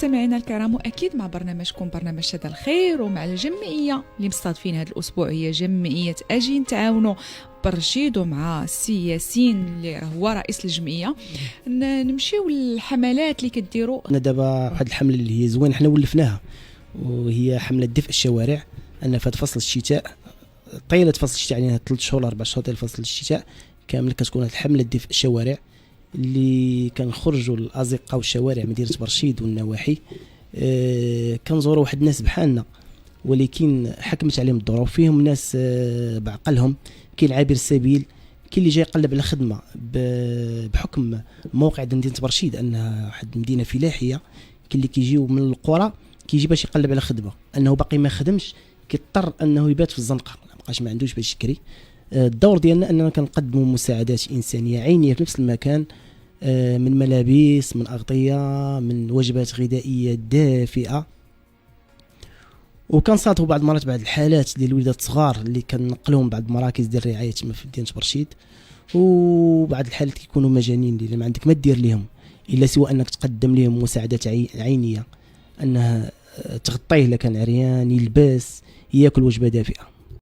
مستمعينا الكرام، واكيد مع برنامجكم برنامج شذا الخير، ومع الجمعيه اللي مستضيفين هذا الاسبوع هي جمعيه اجي نتعاونوا برشيد ومع السي ياسين اللي هو رئيس الجمعيه. نمشيو للحملات اللي كديروا. انا دابا واحد الحمله اللي هي زوين حنا ولفناها، وهي حمله دفء الشوارع. ان في فصل الشتاء، طيله فصل الشتاء يعني 3 شهور 4 شهور ديال فصل الشتاء كامل كتكون هذه الحمله دفء الشوارع اللي كنخرجوا للازقه والشوارع مدينه برشيد والنواحي. كنزوروا واحد الناس بحالنا ولكن حكمت عليهم الظروف، فيهم ناس بعقلهم، كاين عابر السبيل، كاين اللي جاي يقلب على خدمه بحكم موقع مدينه برشيد انها واحد المدينه فلاحيه. كاين اللي كيجيو من القرى كيجي باش يقلب على خدمه، انه باقي ما خدمش كيضطر انه يبات في الزنقه، ما عندوش باش يشكري. الدور ديالنا اننا كنقدموا مساعدات انسانيه عينيه في نفس المكان، من ملابس، من اغطيه، من وجبات غذائيه دافئه. وكنصادفوا بعض المرات بعض الحالات ديال الوليدات الصغار اللي كنقلوهم بعض المراكز ديال الرعايه تما في مدينه برشيد، وبعض الحالات كيكونوا مجانين اللي ما عندك ما دير لهم الا سوى انك تقدم لهم مساعدات عينيه، انها تغطيه الا كان عريان، يلبس، ياكل وجبه دافئه.